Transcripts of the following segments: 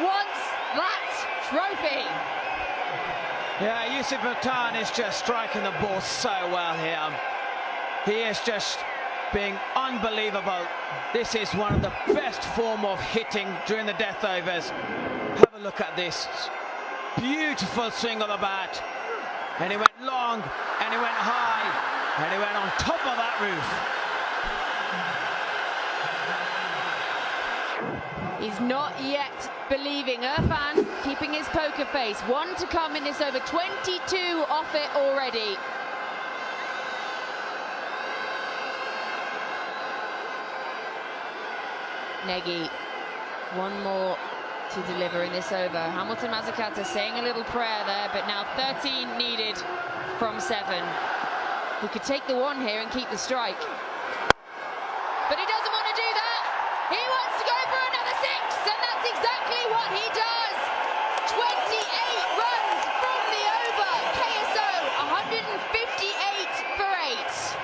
wants that trophy. Yeah, Yusuf Patan is just striking the ball so well here. He is just being unbelievable. This is one of the best form of hitting during the death overs. Have a look at this. Beautiful swing of the bat. And he went long, and he went high, and he went on top of that roof. He's not yet believing. Irfan keeping his poker face. 1 to come in this over. 22 off it already. Negi, one more to deliver in this over. Hamilton Masakadze saying a little prayer there, but now 13 needed from 7. He could take the 1 here and keep the strike. But he doesn't want to do that. He wants to go for another 6, and that's exactly what he does. 28 runs from the over. KSO 158 for 8.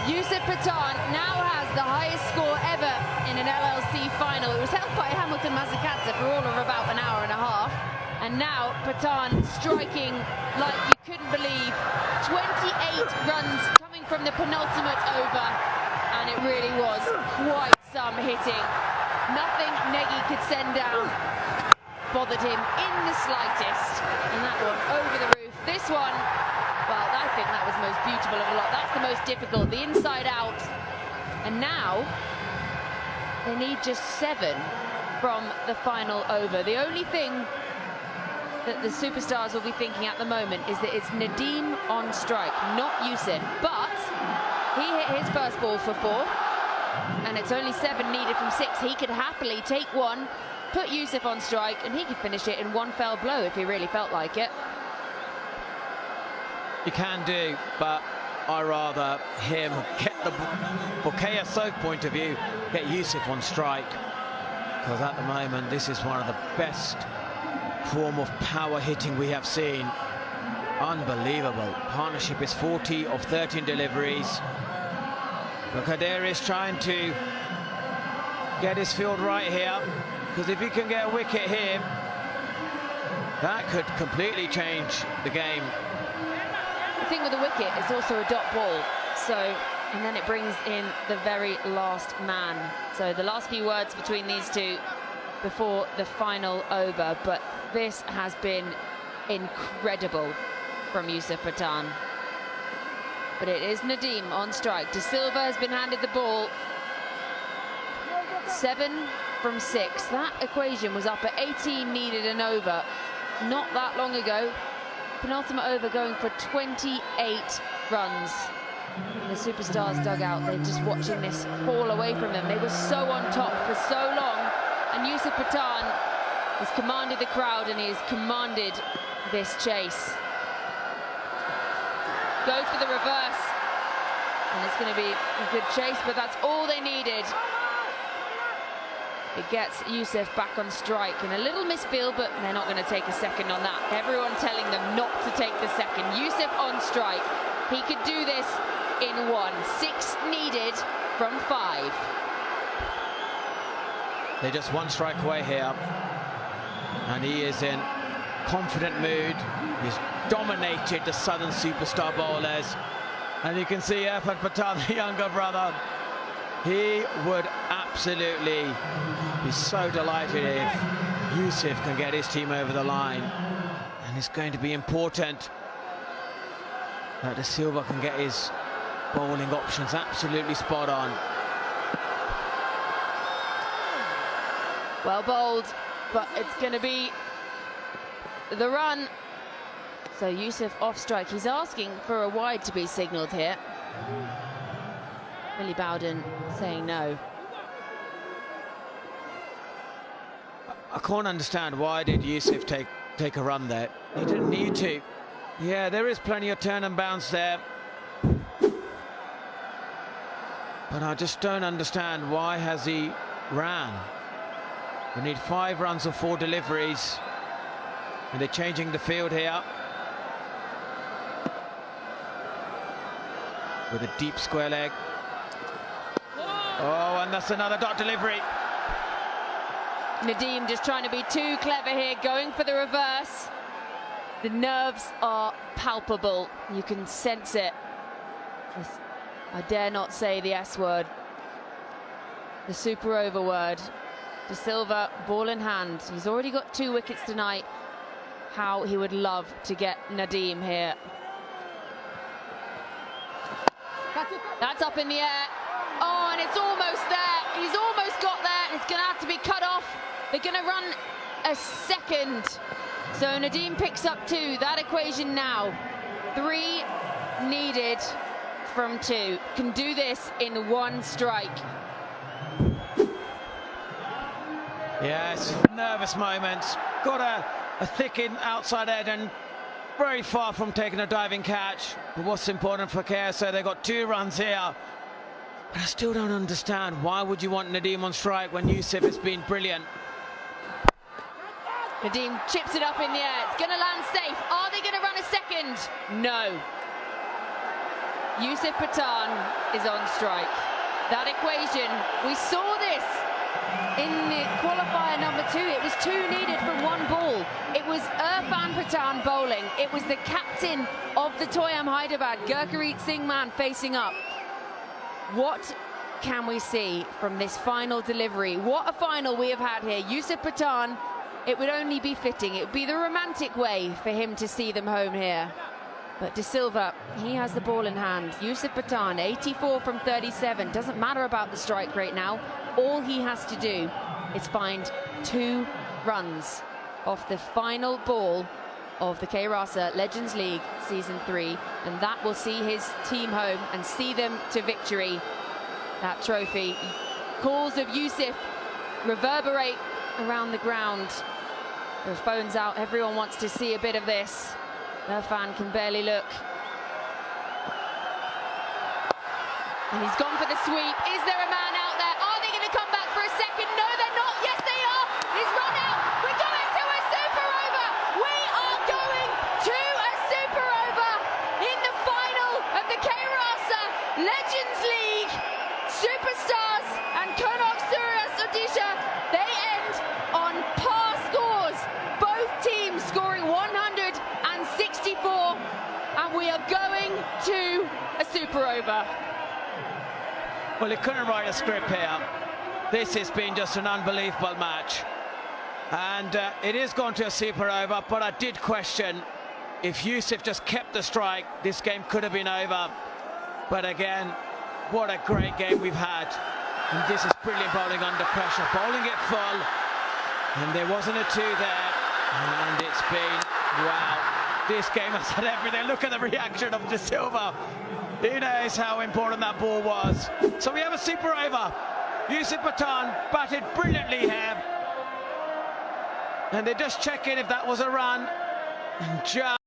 Yusuf Patan now has the highest score ever in an LLC final. It was held by Hamilton Masakadze for all of about an hour and a half. And now Patan striking like you couldn't believe. 28 runs coming from the penultimate over. And it really was quite some hitting. Nothing Negi could send down bothered him in the slightest. And that one over the roof. This one, well, I think that was most beautiful of a lot. That's the most difficult, the inside out. And now, they need just 7 from the final over. The only thing that the superstars will be thinking at the moment is that it's Nadeem on strike, not Yusuf. But he hit his first ball for 4, and it's only 7 needed from 6. He could happily take 1, put Yusuf on strike, and he could finish it in 1 fell blow if he really felt like it. You can do, but I rather him get the, for KSO point of view, get Yusuf on strike. Because at the moment, this is one of the best form of power hitting we have seen. Unbelievable. Partnership is 40 of 13 deliveries. But Kader is trying to get his field right here. Because if he can get a wicket here, that could completely change the game. The thing with the wicket is also a dot ball, and then it brings in the very last man. So the last few words between these two before the final over, but this has been incredible from Yusuf Patan. But it is Nadeem on strike. De Silva has been handed the ball. 7 from 6. That equation was up at 18 needed and over not that long ago. Penultimate over going for 28 runs. In the superstars dugout, they're just watching this fall away from them. They were so on top for so long, and Yusuf Patan has commanded the crowd and he has commanded this chase. Go for the reverse, and it's going to be a good chase, but that's all they needed. It gets Yusuf back on strike, and a little misfield, but they're not going to take a second on that. Everyone telling them not to take the second. Yusuf on strike. He could do this in 1. 6 needed from 5. They're just 1 strike away here. And he is in confident mood. He's dominated the Southern superstar bowlers. And you can see Irfan Patan, the younger brother, he would absolutely be so delighted if Yusuf can get his team over the line. And it's going to be important that De Silva can get his bowling options absolutely spot on. Well bowled, but it's going to be the run So Yusuf off strike. He's asking for a wide to be signalled here. Billy Bowden saying no. I can't understand, why did Yusuf take a run there? He didn't need to. Yeah, there is plenty of turn and bounce there. But I just don't understand, why has he ran? We need 5 runs or 4 deliveries. And they're changing the field here. With a deep square leg. Oh, and that's another dot delivery. Nadeem just trying to be too clever here, going for the reverse. The nerves are palpable. You can sense it. I dare not say the S word. The super over word. De Silva, ball in hand. He's already got 2 wickets tonight. How he would love to get Nadeem here. That's up in the air. Oh, and it's almost there. He's almost got there. It's going to have to be cut off. They're going to run a second. So Nadeem picks up 2. That equation now. 3 needed from 2. Can do this in 1 strike. Yes, nervous moments. Got a thick in outside edge and very far from taking a diving catch. But what's important for KSO, they got 2 runs here. But I still don't understand, why would you want Nadeem on strike when Yusuf has been brilliant? Nadeem chips it up in the air. It's going to land safe. Are they going to run a second? No. Yusuf Pathan is on strike. That equation, we saw this in the qualifier number 2. It was 2 needed from 1 ball. It was Irfan Pathan bowling. It was the captain of the Toyam Hyderabad, Gurpreet Singh Man, facing up. What can we see from this final delivery? What a final we have had here. Yusuf Pathan, it would only be fitting. It would be the romantic way for him to see them home here. But De Silva, he has the ball in hand. Yusuf Pathan, 84 from 37. Doesn't matter about the strike rate now. All he has to do is find 2 runs off the final ball of the K-Rasa Legends League Season 3. And that will see his team home and see them to victory. That trophy. Calls of Yusuf reverberate around the ground. The phone's out. Everyone wants to see a bit of this. Irfan can barely look. And he's gone for the sweep. Is there a man out there? Are they going to come back for a second? No, they're not. Yes, they are. He's run out. We're going to a super over. We are going to a super over in the final of the K-Rasa Legends League. Superstars and Konark Surya Odisha, they end on par scores. Both teams scoring 164, and we are going to a super over. Well, he couldn't write a script here. This has been just an unbelievable match. And it is gone to a super over, but I did question if Yusuf just kept the strike, this game could have been over. But again, what a great game we've had. And this is brilliant bowling under pressure, bowling it full. And there wasn't a 2 there. And it's been, wow. This game has had everything. Look at the reaction of De Silva. He knows how important that ball was. So we have a super over. Yusuf Pathan batted brilliantly here. And they're just checking if that was a run. And just